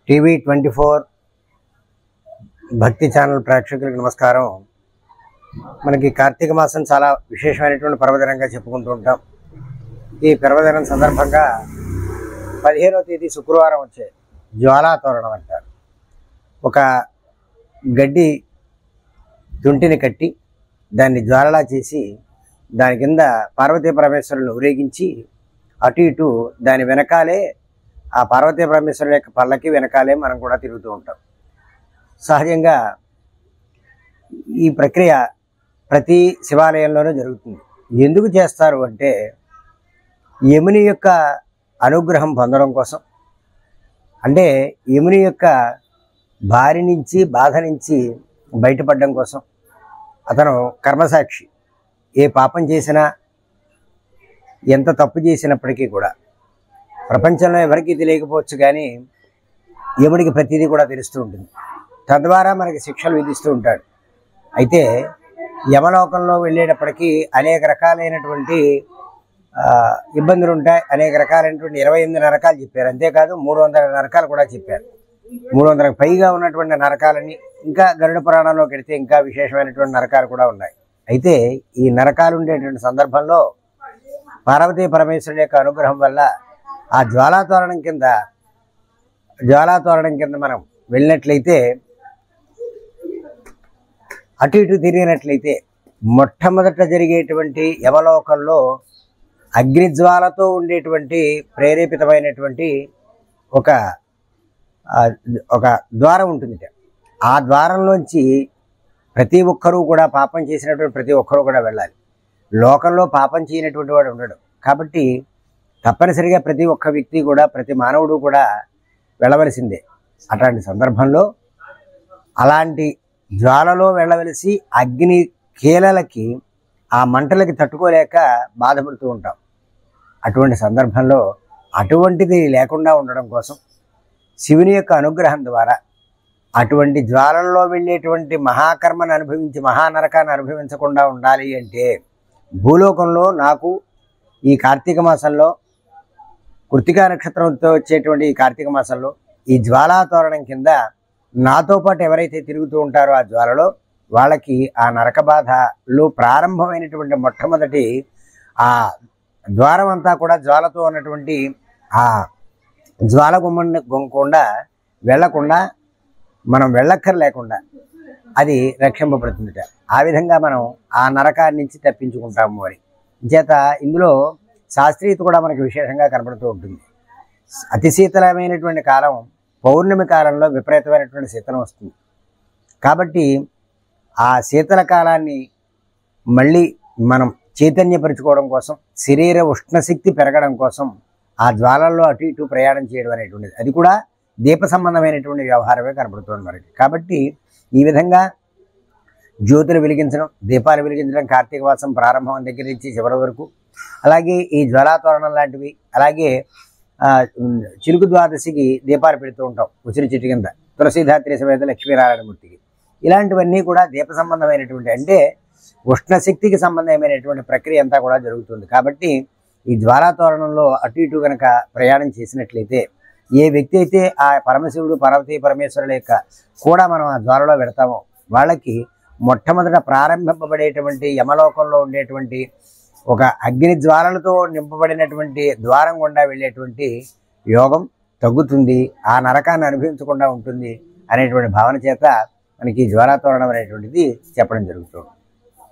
TV 24 భక్తి channel ప్రేక్షకులకు నమస్కారం. మనకి కార్తీక మాసం చాలా విశేషమైనటువంటి పర్వదినంగా చెప్పుకుంటూ ఉంటాం. ఈ పర్వదినం సందర్భంగా 15వ తేదీ శుక్రవారం వచ్చే జ్వాలా తోరణం అంటారు. ఒక గడ్డి తుంటిని కట్టి దాన్ని జ్వాలలా చేసి దాని కింద పార్వతీ పరమేశ్వరులను ఊరేగించి అటు ఇటు దాని వెనకాలే ఆ పార్వతీ పరమేశ్వరుల యొక్క పళ్ళకి వెనకాలే మనం కూడా తిరుగుతూ ఉంటాం. సహజంగా ఈ ప్రక్రియ ప్రతి శివాలయంలోనూ జరుగుతుంది. ఎందుకు చేస్తారు అంటే యముని యొక్క అనుగ్రహం పొందడం కోసం, అంటే యముని యొక్క బారి నుంచి బాధ నుంచి బయటపడడం కోసం. అతను కర్మసాక్షి, ఏ పాపం చేసినా ఎంత తప్పు చేసినప్పటికీ కూడా ప్రపంచంలో ఎవరికీ తెలియకపోవచ్చు, కానీ యముడికి ప్రతిదీ కూడా తెలుస్తూ ఉంటుంది. తద్వారా మనకి శిక్షలు విధిస్తూ ఉంటాడు. అయితే యమలోకంలో వెళ్ళేటప్పటికీ అనేక రకాలైనటువంటి ఇబ్బందులు ఉంటాయి. అనేక రకాలైనటువంటి 28 నరకాలు చెప్పారు. అంతేకాదు 300 నరకాలు కూడా చెప్పారు. 300కు పైగా ఉన్నటువంటి నరకాలని, ఇంకా గరుడ పురాణంలోకి వెళితే ఇంకా విశేషమైనటువంటి నరకాలు కూడా ఉన్నాయి. అయితే ఈ నరకాలు ఉండేటువంటి సందర్భంలో పార్వతీ పరమేశ్వరుడి యొక్క అనుగ్రహం వల్ల ఆ జ్వాలాతోరణం కింద మనం వెళ్ళినట్లయితే, అటు ఇటు తిరిగినట్లయితే మొట్టమొదట జరిగేటువంటి యమలోకంలో అగ్నిజ్వాలతో ఉండేటువంటి ప్రేరేపితమైనటువంటి ఒక ద్వారం ఉంటుంది. ఆ ద్వారంలోంచి ప్రతి ఒక్కరూ కూడా, పాపం చేసినటువంటి ప్రతి ఒక్కరూ కూడా వెళ్ళాలి. లోకంలో పాపం చేయనటువంటి వాడు ఉండడు. కాబట్టి తప్పనిసరిగా ప్రతి ఒక్క వ్యక్తి కూడా, ప్రతి మానవుడు కూడా వెళ్ళవలసిందే. అట్లాంటి సందర్భంలో అలాంటి జ్వాలలో వెళ్ళవలసి అగ్ని కీలలకి, ఆ మంటలకి తట్టుకోలేక బాధపడుతూ ఉంటాం. అటువంటి సందర్భంలో అటువంటిది లేకుండా ఉండడం కోసం శివుని యొక్క అనుగ్రహం ద్వారా అటువంటి జ్వాలల్లో వెళ్ళేటువంటి మహాకర్మను అనుభవించి మహానరకాన్ని అనుభవించకుండా ఉండాలి అంటే, భూలోకంలో నాకు ఈ కార్తీక మాసంలో, కృత్తికా నక్షత్రంతో వచ్చేటువంటి ఈ కార్తీక మాసంలో ఈ జ్వాలా తోరణం కింద నాతో పాటు ఎవరైతే తిరుగుతూ ఉంటారో ఆ జ్వాలలో, వాళ్ళకి ఆ నరక బాధలు ప్రారంభమైనటువంటి మొట్టమొదటి ఆ ద్వారం అంతా కూడా జ్వాలతో ఉన్నటువంటి ఆ జ్వాల గుమ్మకుండా వెళ్లకుండా, మనం వెళ్ళక్కర్లేకుండా అది రక్షింపబడుతుందిట. ఆ విధంగా మనం ఆ నరకాన్ని నుంచి తప్పించుకుంటాము. అని చేత ఇందులో శాస్త్రీయత కూడా మనకి విశేషంగా కనబడుతూ ఉంటుంది. అతి శీతలమైనటువంటి కాలం పౌర్ణమి కాలంలో విపరీతమైనటువంటి శీతలం వస్తుంది. కాబట్టి ఆ శీతల కాలాన్ని మళ్ళీ మనం చైతన్యపరుచుకోవడం కోసం, శరీర ఉష్ణశక్తి పెరగడం కోసం ఆ జ్వాలల్లో అటు ఇటు ప్రయాణం చేయడం అనేటువంటిది, అది కూడా దీప సంబంధమైనటువంటి వ్యవహారమే కనబడుతుంది మనకి. కాబట్టి ఈ విధంగా జ్యోతులు వెలిగించడం, దీపాలు వెలిగించడం కార్తీక మాసం ప్రారంభం దగ్గర నుంచి చివరి వరకు, అలాగే ఈ జ్వాలాతోరణం లాంటివి, అలాగే చిలుకు ద్వాదశికి దీపాలు పెడుతూ ఉంటాం ఉసిరి చెట్టు కింద, తులసీధాత్రి సమేత లక్ష్మీనారాయణమూర్తికి. ఇలాంటివన్నీ కూడా దీప సంబంధమైనటువంటి, అంటే ఉష్ణశక్తికి సంబంధమైనటువంటి ప్రక్రియ అంతా కూడా జరుగుతుంది. కాబట్టి ఈ జ్వాలాతోరణంలో అటు ఇటు కనుక ప్రయాణం చేసినట్లయితే, ఏ వ్యక్తి అయితే ఆ పరమశివుడు పార్వతీ పరమేశ్వరుల యొక్క కూడా మనం ఆ జ్వాలలో పెడతామో వాళ్ళకి మొట్టమొదట ప్రారంభింపబడేటువంటి యమలోకంలో ఉండేటువంటి ఒక అగ్ని జ్వాలలతో నింపబడినటువంటి ద్వారం గుండా వెళ్ళేటువంటి యోగం తగ్గుతుంది, ఆ నరకాన్ని అనుభవించకుండా ఉంటుంది అనేటువంటి భావన చేత మనకి జ్వాలాతోరణం అనేటువంటిది చెప్పడం జరుగుతుంది.